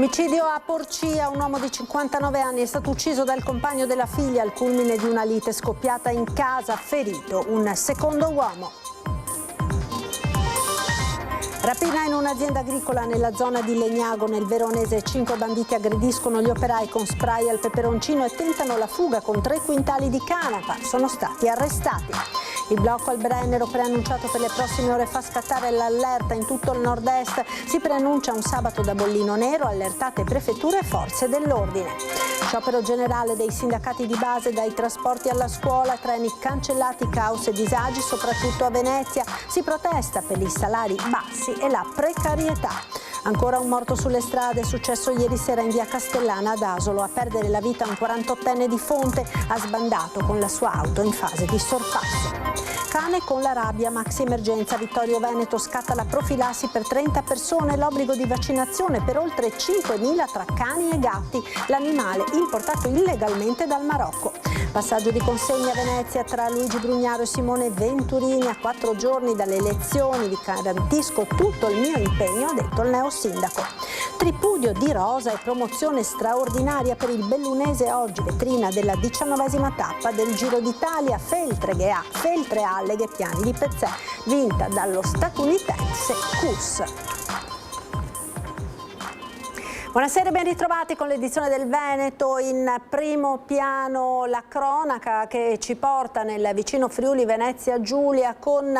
Omicidio a Porcia, un uomo di 59 anni è stato ucciso dal compagno della figlia al culmine di una lite scoppiata in casa, ferito un secondo uomo. Rapina in un'azienda agricola nella zona di Legnago, nel Veronese. 5 banditi aggrediscono gli operai con spray al peperoncino e tentano la fuga con 3 quintali di canapa. Sono stati arrestati. Il blocco al Brennero, preannunciato per le prossime ore, fa scattare l'allerta in tutto il nord-est. Si preannuncia un sabato da bollino nero, allertate prefetture e forze dell'ordine. Sciopero generale dei sindacati di base, dai trasporti alla scuola, treni cancellati, caos e disagi, soprattutto a Venezia. Si protesta per i salari bassi e la precarietà. Ancora un morto sulle strade, è successo ieri sera in via Castellana ad Asolo. A perdere la vita un 48enne di Fonte, ha sbandato con la sua auto in fase di sorpasso. Cane con la rabbia, maxi emergenza, Vittorio Veneto, scatta la profilassi per 30 persone, l'obbligo di vaccinazione per oltre 5.000 tra cani e gatti, l'animale importato illegalmente dal Marocco. Passaggio di consegna a Venezia tra Luigi Brugnaro e Simone Venturini. A 4 giorni dalle elezioni vi garantisco tutto il mio impegno, ha detto il neosindaco. Tripudio di rosa e promozione straordinaria per il bellunese oggi, vetrina della 19ª tappa del Giro d'Italia. Feltre a Leghe Piani di Pezzè, vinta dallo statunitense Kuss. Buonasera e ben ritrovati con l'edizione del Veneto. In primo piano la cronaca che ci porta nel vicino Friuli Venezia Giulia con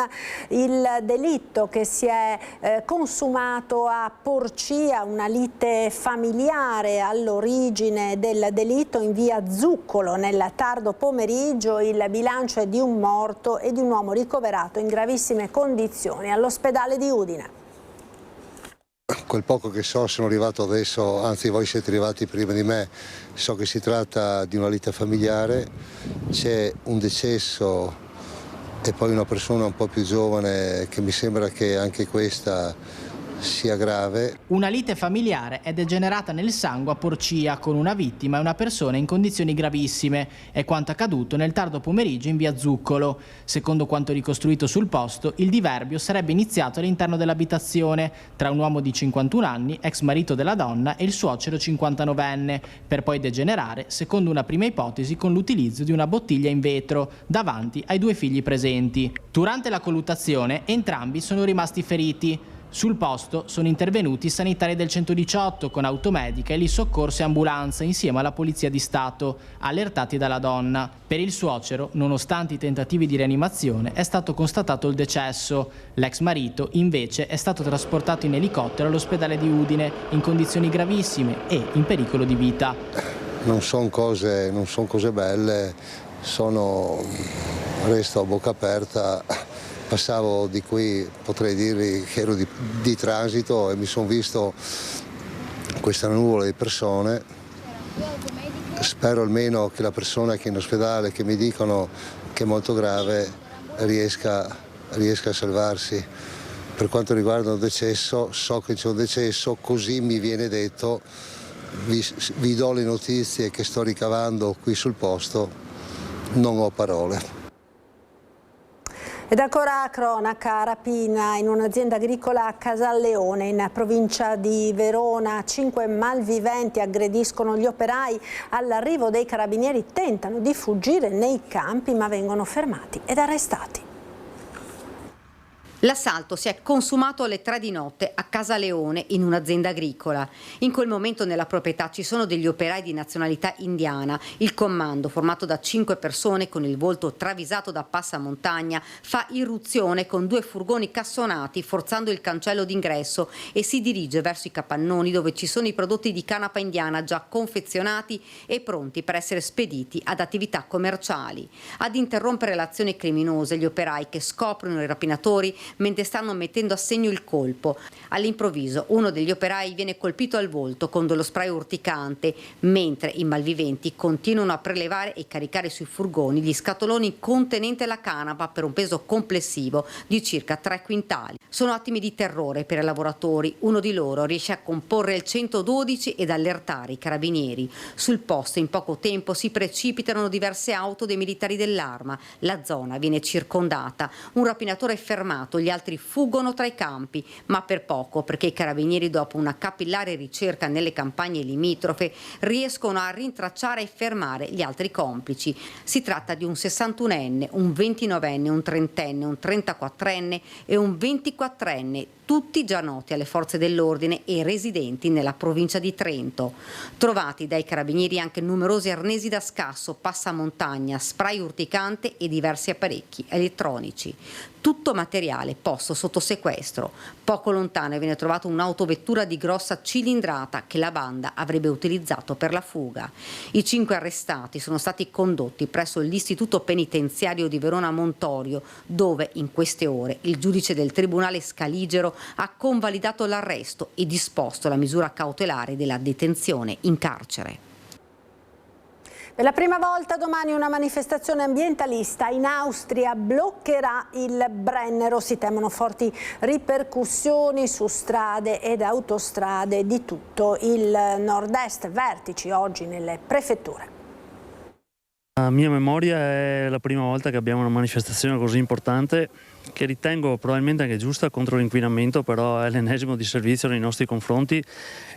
il delitto che si è consumato a Porcia, una lite familiare all'origine del delitto in via Zuccolo nel tardo pomeriggio. Il bilancio è di un morto e di un uomo ricoverato in gravissime condizioni all'ospedale di Udine. Quel poco che so, sono arrivato adesso, anzi voi siete arrivati prima di me, so che si tratta di una lite familiare, c'è un decesso e poi una persona un po' più giovane che mi sembra che anche questa sia grave. Una lite familiare è degenerata nel sangue a Porcia con una vittima e una persona in condizioni gravissime. È quanto accaduto nel tardo pomeriggio in via Zuccolo. Secondo quanto ricostruito sul posto, il diverbio sarebbe iniziato all'interno dell'abitazione tra un uomo di 51 anni, ex marito della donna, e il suocero 59enne, per poi degenerare, secondo una prima ipotesi, con l'utilizzo di una bottiglia in vetro davanti ai 2 figli presenti. Durante la colluttazione entrambi sono rimasti feriti. Sul posto sono intervenuti i sanitari del 118 con automedica e lì soccorso e ambulanza insieme alla Polizia di Stato, allertati dalla donna. Per il suocero, nonostante i tentativi di rianimazione, è stato constatato il decesso. L'ex marito, invece, è stato trasportato in elicottero all'ospedale di Udine in condizioni gravissime e in pericolo di vita. Non sono cose belle, resto a bocca aperta. Passavo di qui, potrei dirvi che ero di transito e mi sono visto questa nuvola di persone. Spero almeno che la persona che è in ospedale, che mi dicono che è molto grave, riesca a salvarsi. Per quanto riguarda un decesso, so che c'è un decesso, così mi viene detto, vi do le notizie che sto ricavando qui sul posto, non ho parole. Ed ancora cronaca, rapina in un'azienda agricola a Casalleone, in provincia di Verona. 5 malviventi aggrediscono gli operai. All'arrivo dei carabinieri tentano di fuggire nei campi ma vengono fermati ed arrestati. L'assalto si è consumato alle 3 di notte a Casalleone in un'azienda agricola. In quel momento nella proprietà ci sono degli operai di nazionalità indiana. Il comando, formato da 5 persone con il volto travisato da passamontagna, fa irruzione con 2 furgoni cassonati forzando il cancello d'ingresso e si dirige verso i capannoni dove ci sono i prodotti di canapa indiana già confezionati e pronti per essere spediti ad attività commerciali. Ad interrompere l'azione criminosa gli operai che scoprono i rapinatori mentre stanno mettendo a segno il colpo. All'improvviso uno degli operai viene colpito al volto con dello spray urticante, mentre i malviventi continuano a prelevare e caricare sui furgoni gli scatoloni contenenti la canapa per un peso complessivo di circa 3 quintali. Sono attimi di terrore per i lavoratori. Uno di loro riesce a comporre il 112 ed allertare i carabinieri. Sul posto in poco tempo si precipitano diverse auto dei militari dell'Arma. La zona viene circondata. Un rapinatore è fermato. gli altri fuggono tra i campi, ma per poco, perché i carabinieri, dopo una capillare ricerca nelle campagne limitrofe, riescono a rintracciare e fermare gli altri complici. Si tratta di un 61enne, un 29enne, un 30enne, un 34enne e un 24enne, tutti già noti alle forze dell'ordine e residenti nella provincia di Trento. Trovati dai carabinieri anche numerosi arnesi da scasso, passamontagna, spray urticante e diversi apparecchi elettronici. Tutto materiale posto sotto sequestro. Poco lontano viene trovato un'autovettura di grossa cilindrata che la banda avrebbe utilizzato per la fuga. I 5 arrestati sono stati condotti presso l'istituto penitenziario di Verona Montorio, dove in queste ore il giudice del Tribunale Scaligero ha convalidato l'arresto e disposto la misura cautelare della detenzione in carcere. Per la prima volta domani una manifestazione ambientalista in Austria bloccherà il Brennero. Si temono forti ripercussioni su strade ed autostrade di tutto il nord-est. Vertici oggi nelle prefetture. A mia memoria è la prima volta che abbiamo una manifestazione così importante, che ritengo probabilmente anche giusta, contro l'inquinamento, però è l'ennesimo disservizio nei nostri confronti,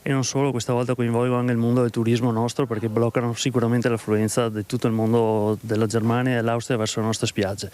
e non solo, questa volta coinvolgo anche il mondo del turismo nostro, perché bloccano sicuramente l'affluenza di tutto il mondo della Germania e dell'Austria verso le nostre spiagge.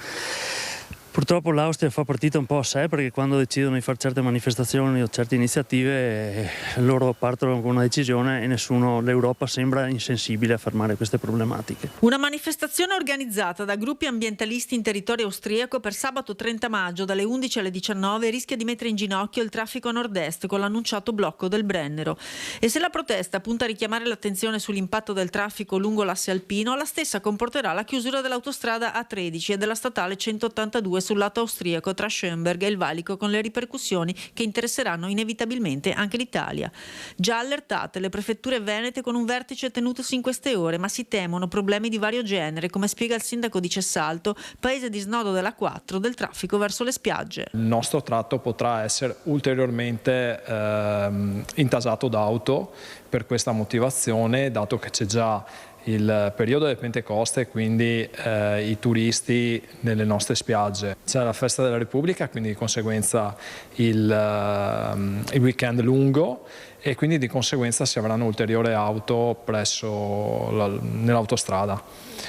Purtroppo l'Austria fa partita un po' a sé, perché quando decidono di fare certe manifestazioni o certe iniziative loro partono con una decisione e l'Europa sembra insensibile a fermare queste problematiche. Una manifestazione organizzata da gruppi ambientalisti in territorio austriaco per sabato 30 maggio dalle 11 alle 19 rischia di mettere in ginocchio il traffico a nord-est con l'annunciato blocco del Brennero. E se la protesta punta a richiamare l'attenzione sull'impatto del traffico lungo l'asse alpino, la stessa comporterà la chiusura dell'autostrada A13 e della statale 182 sul lato austriaco tra Schönberg e il valico, con le ripercussioni che interesseranno inevitabilmente anche l'Italia. Già allertate le prefetture venete con un vertice tenutosi in queste ore, ma si temono problemi di vario genere, come spiega il sindaco di Cessalto, paese di snodo della 4 del traffico verso le spiagge. Il nostro tratto potrà essere ulteriormente intasato d'auto per questa motivazione, dato che c'è già il periodo del Pentecoste, quindi i turisti nelle nostre spiagge. C'è la festa della Repubblica, quindi di conseguenza il weekend lungo, e quindi di conseguenza si avranno ulteriori auto nell'autostrada.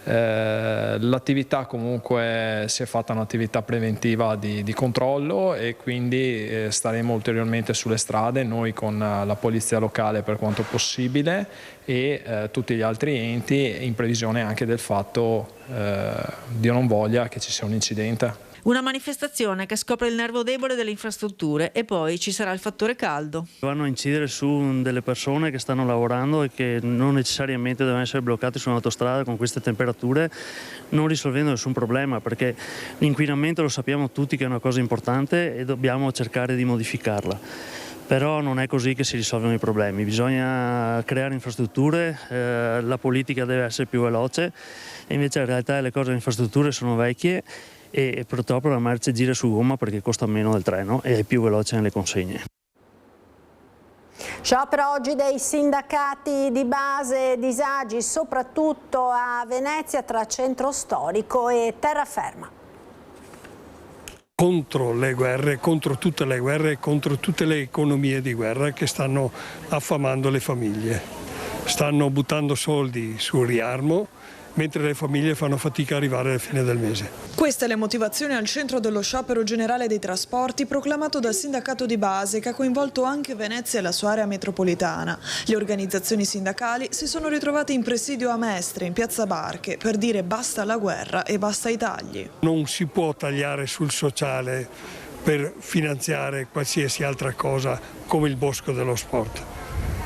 L'attività comunque si è fatta un'attività preventiva di controllo, e quindi staremo ulteriormente sulle strade noi con la polizia locale per quanto possibile e tutti gli altri enti, in previsione anche del fatto, Dio non voglia, che ci sia un incidente. Una manifestazione che scopre il nervo debole delle infrastrutture, e poi ci sarà il fattore caldo. Vanno a incidere su delle persone che stanno lavorando e che non necessariamente devono essere bloccate su un'autostrada con queste temperature, non risolvendo nessun problema, perché l'inquinamento lo sappiamo tutti che è una cosa importante e dobbiamo cercare di modificarla. Però non è così che si risolvono i problemi, bisogna creare infrastrutture, la politica deve essere più veloce, e invece in realtà le cose delle infrastrutture sono vecchie e purtroppo la merce gira su gomma perché costa meno del treno e è più veloce nelle consegne. Sciopero oggi dei sindacati di base, disagi soprattutto a Venezia tra centro storico e terraferma. Contro le guerre, contro tutte le guerre, contro tutte le economie di guerra che stanno affamando le famiglie. Stanno buttando soldi sul riarmo, mentre le famiglie fanno fatica a arrivare alla fine del mese. Queste le motivazioni al centro dello sciopero generale dei trasporti proclamato dal sindacato di base, che ha coinvolto anche Venezia e la sua area metropolitana. Le organizzazioni sindacali si sono ritrovate in presidio a Mestre, in piazza Barche, per dire basta alla guerra e basta ai tagli. Non si può tagliare sul sociale per finanziare qualsiasi altra cosa come il bosco dello sport,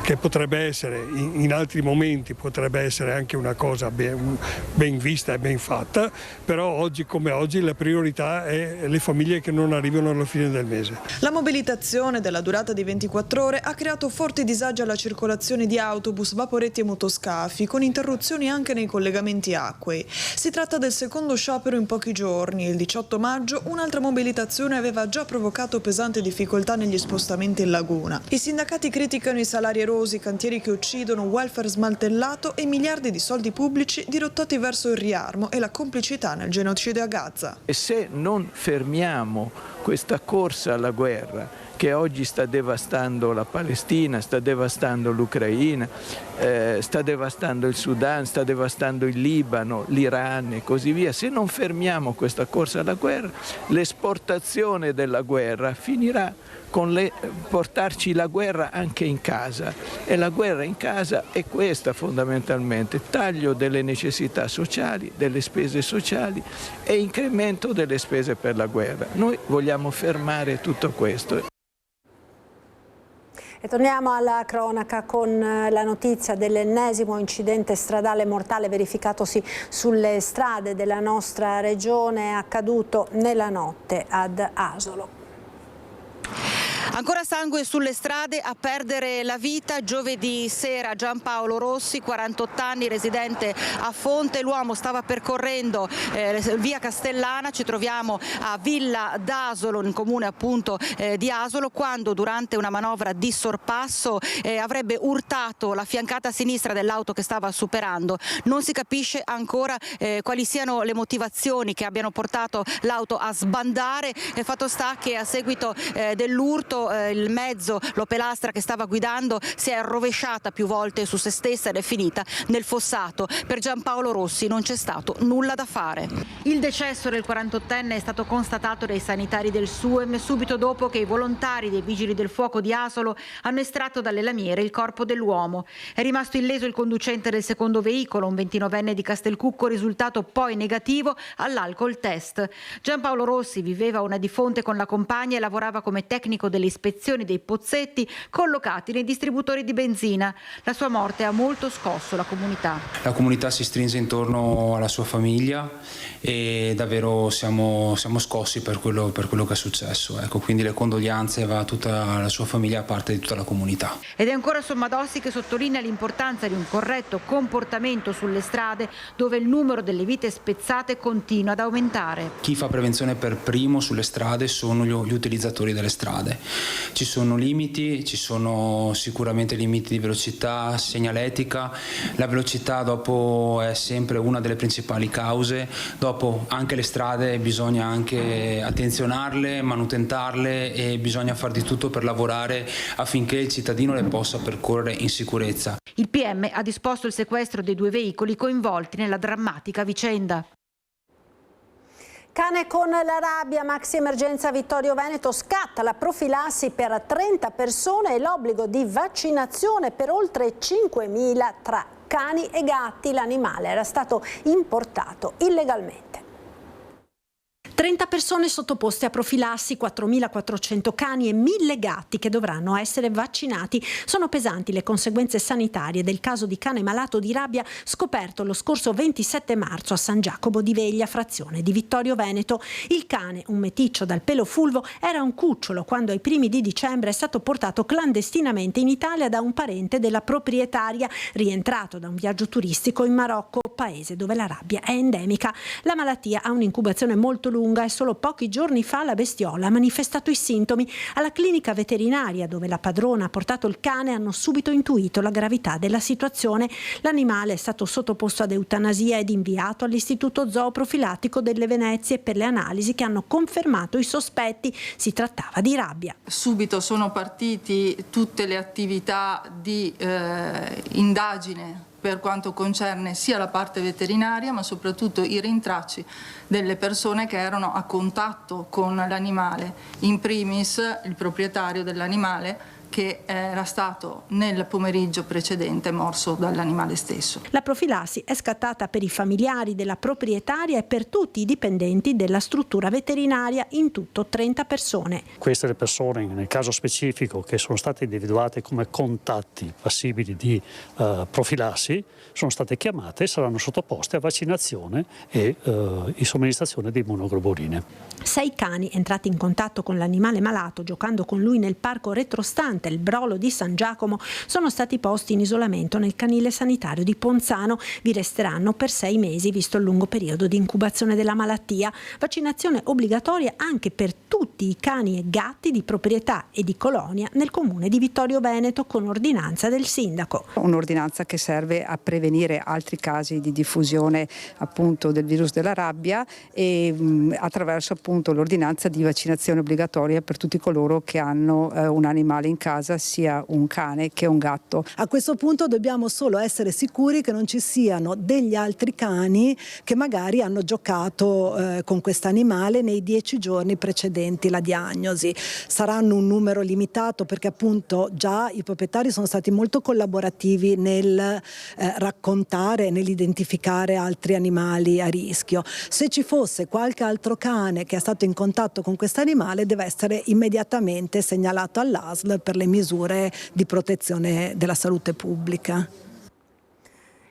che potrebbe essere, in altri momenti potrebbe essere anche una cosa ben vista e ben fatta, però oggi come oggi la priorità è le famiglie che non arrivano alla fine del mese. La mobilitazione della durata di 24 ore ha creato forti disagi alla circolazione di autobus, vaporetti e motoscafi, con interruzioni anche nei collegamenti acquei. Si tratta del secondo sciopero in pochi giorni. Il 18 maggio un'altra mobilitazione aveva già provocato pesanti difficoltà negli spostamenti in laguna. I sindacati criticano i salari eroi numerosi cantieri che uccidono, welfare smantellato e miliardi di soldi pubblici dirottati verso il riarmo e la complicità nel genocidio a Gaza. E se non fermiamo questa corsa alla guerra che oggi sta devastando la Palestina, sta devastando l'Ucraina, sta devastando il Sudan, sta devastando il Libano, l'Iran e così via, se non fermiamo questa corsa alla guerra, l'esportazione della guerra finirà con portarci la guerra anche in casa, e la guerra in casa è questa fondamentalmente: taglio delle necessità sociali, delle spese sociali e incremento delle spese per la guerra. Noi vogliamo fermare tutto questo. E torniamo alla cronaca con la notizia dell'ennesimo incidente stradale mortale verificatosi sulle strade della nostra regione, accaduto nella notte ad Asolo. Ancora sangue sulle strade, a perdere la vita giovedì sera Giampaolo Rossi, 48 anni, residente a Fonte. L'uomo stava percorrendo via Castellana, ci troviamo a Villa d'Asolo, in comune appunto di Asolo, quando durante una manovra di sorpasso avrebbe urtato la fiancata sinistra dell'auto che stava superando. Non si capisce ancora quali siano le motivazioni che abbiano portato l'auto a sbandare. Fatto sta che a seguito dell'urto il mezzo, l'Opel Astra che stava guidando, si è rovesciata più volte su se stessa ed è finita nel fossato. Per Giampaolo Rossi non c'è stato nulla da fare. Il decesso del 48enne è stato constatato dai sanitari del SUEM subito dopo che i volontari dei Vigili del Fuoco di Asolo hanno estratto dalle lamiere il corpo dell'uomo. È rimasto illeso il conducente del secondo veicolo, un 29enne di Castelcucco, risultato poi negativo all'alcol test. Giampaolo Rossi viveva una di Fonte con la compagna e lavorava come tecnico delle ispezioni dei pozzetti collocati nei distributori di benzina. La sua morte ha molto scosso la comunità. La comunità si stringe intorno alla sua famiglia e davvero siamo scossi per quello che è successo. Ecco, quindi le condoglianze va a tutta la sua famiglia, a parte di tutta la comunità. Ed è ancora Sommadossi che sottolinea l'importanza di un corretto comportamento sulle strade, dove il numero delle vite spezzate continua ad aumentare. Chi fa prevenzione per primo sulle strade sono gli utilizzatori delle strade. Ci sono limiti, ci sono sicuramente limiti di velocità, segnaletica. La velocità dopo è sempre una delle principali cause. Dopo anche le strade bisogna anche attenzionarle, manutentarle e bisogna far di tutto per lavorare affinché il cittadino le possa percorrere in sicurezza. Il PM ha disposto il sequestro dei 2 veicoli coinvolti nella drammatica vicenda. Cane con la rabbia, maxi emergenza Vittorio Veneto, scatta la profilassi per 30 persone e l'obbligo di vaccinazione per oltre 5.000 tra cani e gatti. L'animale era stato importato illegalmente. 30 persone sottoposte a profilassi, 4.400 cani e 1.000 gatti che dovranno essere vaccinati. Sono pesanti le conseguenze sanitarie del caso di cane malato di rabbia scoperto lo scorso 27 marzo a San Giacomo di Veglia, frazione di Vittorio Veneto. Il cane, un meticcio dal pelo fulvo, era un cucciolo quando ai primi di dicembre è stato portato clandestinamente in Italia da un parente della proprietaria, rientrato da un viaggio turistico in Marocco, paese dove la rabbia è endemica. La malattia ha un'incubazione molto lunga e solo pochi giorni fa la bestiola ha manifestato i sintomi. Alla clinica veterinaria dove la padrona ha portato il cane hanno subito intuito la gravità della situazione. L'animale è stato sottoposto ad eutanasia ed inviato all'Istituto Zooprofilattico delle Venezie per le analisi che hanno confermato i sospetti. Si trattava di rabbia. Subito sono partiti tutte le attività di indagine per quanto concerne sia la parte veterinaria ma soprattutto i rintracci delle persone che erano a contatto con l'animale, in primis il proprietario dell'animale che era stato nel pomeriggio precedente morso dall'animale stesso. La profilassi è scattata per i familiari della proprietaria e per tutti i dipendenti della struttura veterinaria, in tutto 30 persone. Queste persone, nel caso specifico, che sono state individuate come contatti passibili di profilassi, sono state chiamate e saranno sottoposte a vaccinazione e somministrazione di immunoglobuline. 6 cani entrati in contatto con l'animale malato giocando con lui nel parco retrostante Fonte, il Brolo di San Giacomo sono stati posti in isolamento nel canile sanitario di Ponzano. Vi resteranno per 6 mesi, visto il lungo periodo di incubazione della malattia. Vaccinazione obbligatoria anche per tutti i cani e gatti di proprietà e di colonia nel comune di Vittorio Veneto, con ordinanza del sindaco. Un'ordinanza che serve a prevenire altri casi di diffusione appunto del virus della rabbia e attraverso appunto l'ordinanza di vaccinazione obbligatoria per tutti coloro che hanno un animale in casa, sia un cane che un gatto. A questo punto dobbiamo solo essere sicuri che non ci siano degli altri cani che magari hanno giocato con quest'animale nei 10 giorni precedenti la diagnosi. Saranno un numero limitato perché appunto già i proprietari sono stati molto collaborativi nel raccontare, nell'identificare altri animali a rischio. Se ci fosse qualche altro cane che è stato in contatto con quest'animale, deve essere immediatamente segnalato all'ASL per le misure di protezione della salute pubblica.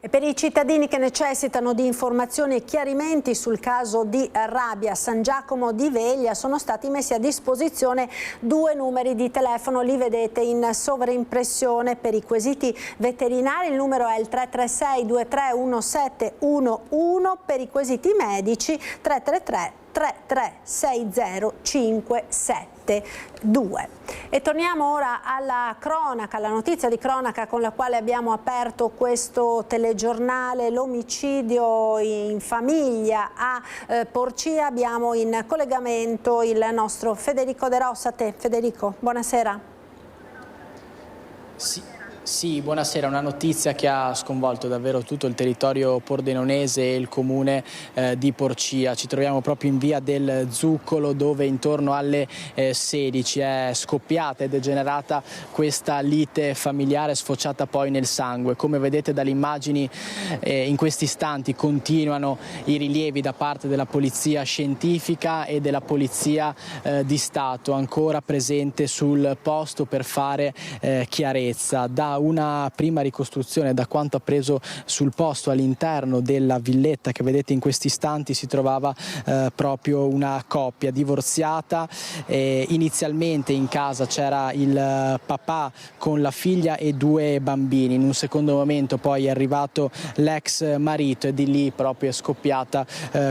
E per i cittadini che necessitano di informazioni e chiarimenti sul caso di rabbia a San Giacomo di Veglia sono stati messi a disposizione 2 numeri di telefono, li vedete in sovraimpressione per i quesiti veterinari. Il numero è il 336 231711, per i quesiti medici 333 3360572. E torniamo ora alla cronaca, alla notizia di cronaca con la quale abbiamo aperto questo telegiornale, l'omicidio in famiglia a Porcia. Abbiamo in collegamento il nostro Federico De Rossa. A te Federico, buonasera. Sì, buonasera. Una notizia che ha sconvolto davvero tutto il territorio pordenonese e il comune di Porcia. Ci troviamo proprio in via del Zuccolo, dove intorno alle 16 è scoppiata e degenerata questa lite familiare, sfociata poi nel sangue. Come vedete dalle immagini, in questi istanti continuano i rilievi da parte della polizia scientifica e della polizia di Stato, ancora presente sul posto per fare chiarezza. Da una prima ricostruzione, da quanto appreso sul posto, all'interno della villetta che vedete in questi istanti si trovava proprio una coppia divorziata. Inizialmente in casa c'era il papà con la figlia e 2 bambini. In un secondo momento poi è arrivato l'ex marito e di lì proprio è scoppiata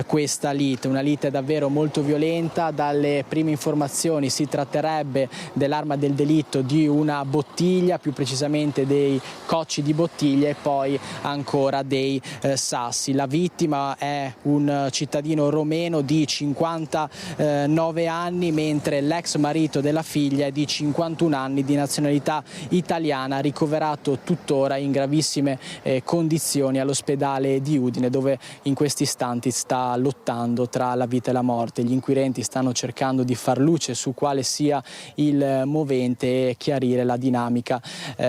questa lite, una lite davvero molto violenta. Dalle prime informazioni si tratterebbe dell'arma del delitto, di una bottiglia, più precisamente dei cocci di bottiglia e poi ancora dei sassi. La vittima è un cittadino romeno di 59 anni, mentre l'ex marito della figlia è di 51 anni, di nazionalità italiana, ricoverato tuttora in gravissime condizioni all'ospedale di Udine, dove in questi istanti sta lottando tra la vita e la morte. Gli inquirenti stanno cercando di far luce su quale sia il movente e chiarire la dinamica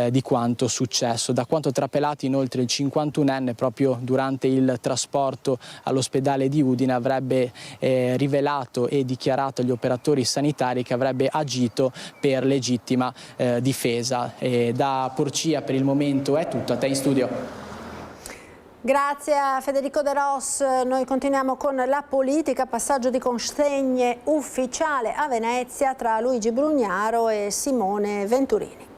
di quanto successo. Da quanto trapelato, inoltre, il 51enne proprio durante il trasporto all'ospedale di Udine avrebbe rivelato e dichiarato agli operatori sanitari che avrebbe agito per legittima difesa. Da Porcia per il momento è tutto. A te in studio. Grazie a Federico De Ros. Noi continuiamo con la politica, passaggio di consegne ufficiale a Venezia tra Luigi Brugnaro e Simone Venturini.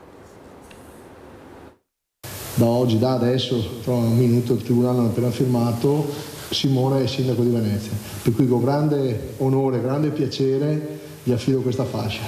Da adesso, tra un minuto, il Tribunale ha appena firmato, Simone è sindaco di Venezia, per cui con grande onore, grande piacere gli affido questa fascia.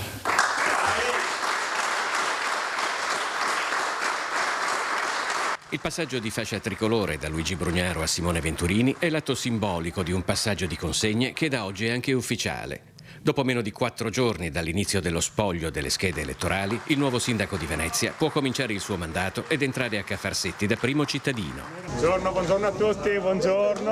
Il passaggio di fascia tricolore da Luigi Brugnaro a Simone Venturini è l'atto simbolico di un passaggio di consegne che da oggi è anche ufficiale. Dopo meno di 4 giorni dall'inizio dello spoglio delle schede elettorali, il nuovo sindaco di Venezia può cominciare il suo mandato ed entrare a Cafarsetti da primo cittadino. Buongiorno a tutti, buongiorno.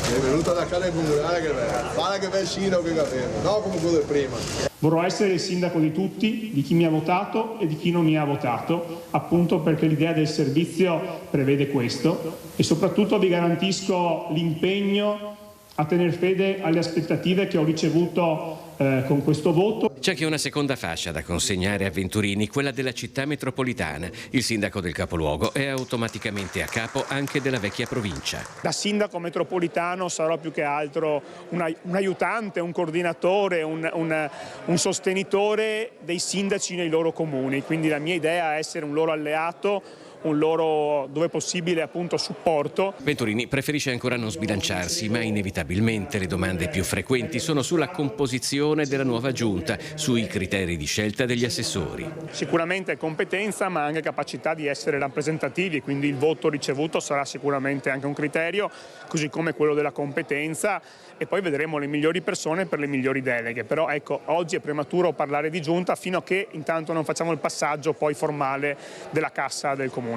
È venuto da casa del comunale che parla che bel sindaco che aveva, no come quello del prima. Vorrò essere il sindaco di tutti, di chi mi ha votato e di chi non mi ha votato, appunto perché l'idea del servizio prevede questo, e soprattutto vi garantisco l'impegno a tener fede alle aspettative che ho ricevuto con questo voto. C'è anche una seconda fascia da consegnare a Venturini, quella della città metropolitana. Il sindaco del capoluogo è automaticamente a capo anche della vecchia provincia. Da sindaco metropolitano sarò più che altro un aiutante, un coordinatore, un sostenitore dei sindaci nei loro comuni, quindi la mia idea è essere un loro alleato, un loro, dove possibile, appunto, supporto. Venturini preferisce ancora non sbilanciarsi, ma inevitabilmente le domande più frequenti sono sulla composizione della nuova giunta, sui criteri di scelta degli assessori. Sicuramente competenza, ma anche capacità di essere rappresentativi, quindi il voto ricevuto sarà sicuramente anche un criterio, così come quello della competenza, e poi vedremo le migliori persone per le migliori deleghe. Però ecco, oggi è prematuro parlare di giunta fino a che intanto non facciamo il passaggio poi formale della cassa del comune.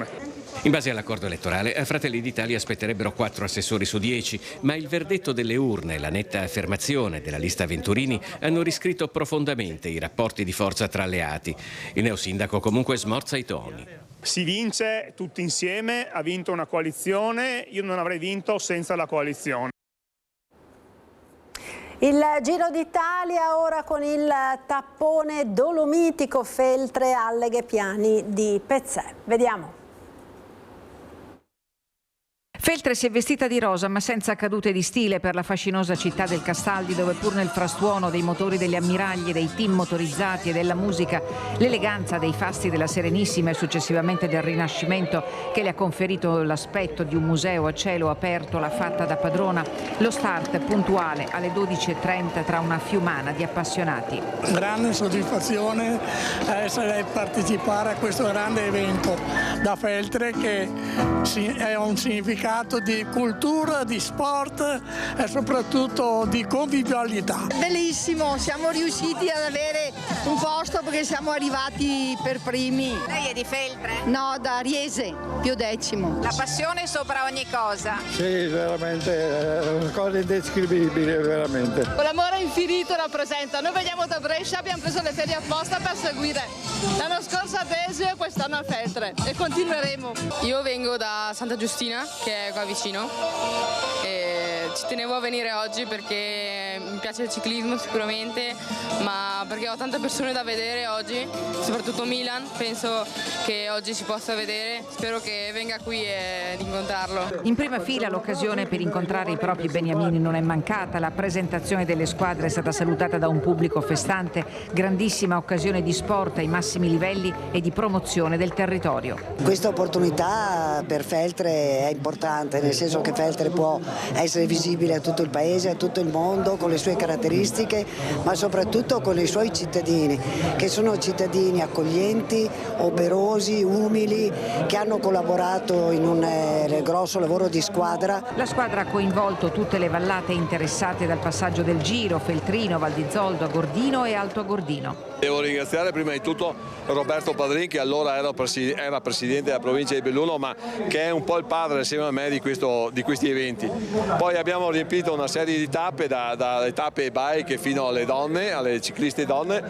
In base all'accordo elettorale, a Fratelli d'Italia aspetterebbero 4 assessori su 10, ma il verdetto delle urne e la netta affermazione della lista Venturini hanno riscritto profondamente i rapporti di forza tra alleati. Il neosindaco comunque smorza i toni. Si vince tutti insieme, ha vinto una coalizione, io non avrei vinto senza la coalizione. Il Giro d'Italia ora con il tappone dolomitico Feltre, Alleghe, Piani di Pezzè. Vediamo. Feltre si è vestita di rosa ma senza cadute di stile per la fascinosa città del Castaldi, dove pur nel frastuono dei motori degli ammiragli, dei team motorizzati e della musica, l'eleganza dei fasti della Serenissima e successivamente del Rinascimento, che le ha conferito l'aspetto di un museo a cielo aperto, l'ha fatta da padrona. Lo start puntuale alle 12:30 tra una fiumana di appassionati. Grande soddisfazione partecipare a questo grande evento da Feltre, che è un significato di cultura, di sport e soprattutto di convivialità. Bellissimo, siamo riusciti ad avere un posto perché siamo arrivati per primi. Lei è di Feltre? No, da Riese, +10. La passione sopra ogni cosa. Sì, veramente, è una cosa indescrivibile, veramente. L'amore infinito rappresenta. Noi veniamo da Brescia, abbiamo preso le ferie apposta per seguire l'anno scorso a Desio e quest'anno a Feltre e continueremo. Io vengo da Santa Giustina, che è qua vicino, e ci tenevo a venire oggi perché mi piace il ciclismo sicuramente, ma perché ho tante persone da vedere oggi, soprattutto Milan, penso che oggi si possa vedere, spero che venga qui e incontrarlo. In prima fila l'occasione per incontrare i propri beniamini non è mancata, la presentazione delle squadre è stata salutata da un pubblico festante, grandissima occasione di sport ai massimi livelli e di promozione del territorio. Questa opportunità per Feltre è importante, nel senso che Feltre può essere visibile a tutto il paese, a tutto il mondo, con le sue caratteristiche, ma soprattutto con i suoi cittadini, che sono cittadini accoglienti, operosi, umili, che hanno collaborato in un grosso lavoro di squadra. La squadra ha coinvolto tutte le vallate interessate dal passaggio del Giro, Feltrino, Val di Zoldo, Agordino e Alto Agordino. Devo ringraziare prima di tutto Roberto Padrin, che allora era presidente della provincia di Belluno, ma che è un po' il padre assieme a me di questi eventi. Poi abbiamo riempito una serie di tappe, dalle tappe bike fino alle donne, alle cicliste donne,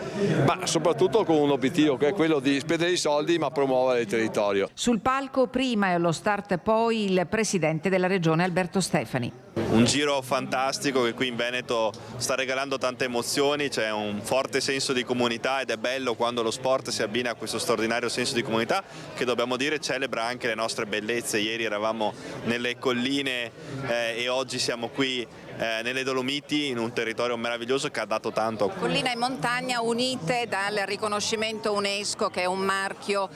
ma soprattutto con un obiettivo che è quello di spendere i soldi ma promuovere il territorio. Sul palco prima e allo start poi il presidente della regione Alberto Stefani. Un giro fantastico che qui in Veneto sta regalando tante emozioni, c'è un forte senso di comunità ed è bello quando lo sport si abbina a questo straordinario senso di comunità che, dobbiamo dire, celebra anche le nostre bellezze. Ieri eravamo nelle colline e oggi siamo qui nelle Dolomiti, in un territorio meraviglioso che ha dato tanto. Collina e montagna unite dal riconoscimento UNESCO, che è un marchio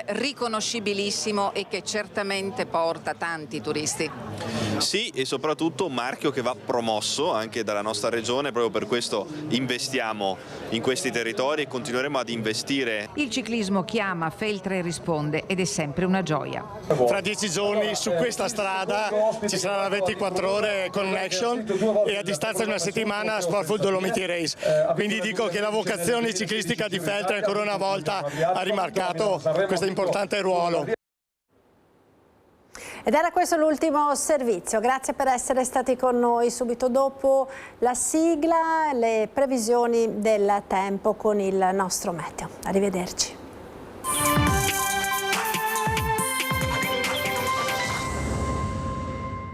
riconoscibilissimo e che certamente porta tanti turisti. Sì, e soprattutto un marchio che va promosso anche dalla nostra regione, proprio per questo investiamo in questi territori e continueremo ad investire. Il ciclismo chiama, Feltre risponde ed è sempre una gioia. Fra 10 giorni su questa strada ci sarà la 24 ore Connection e a distanza di una settimana Sportful Dolomiti Race. Quindi dico che la vocazione ciclistica di Feltre ancora una volta ha rimarcato questo importante ruolo. Ed era questo l'ultimo servizio, grazie per essere stati con noi. Subito dopo la sigla, le previsioni del tempo con il nostro meteo. Arrivederci.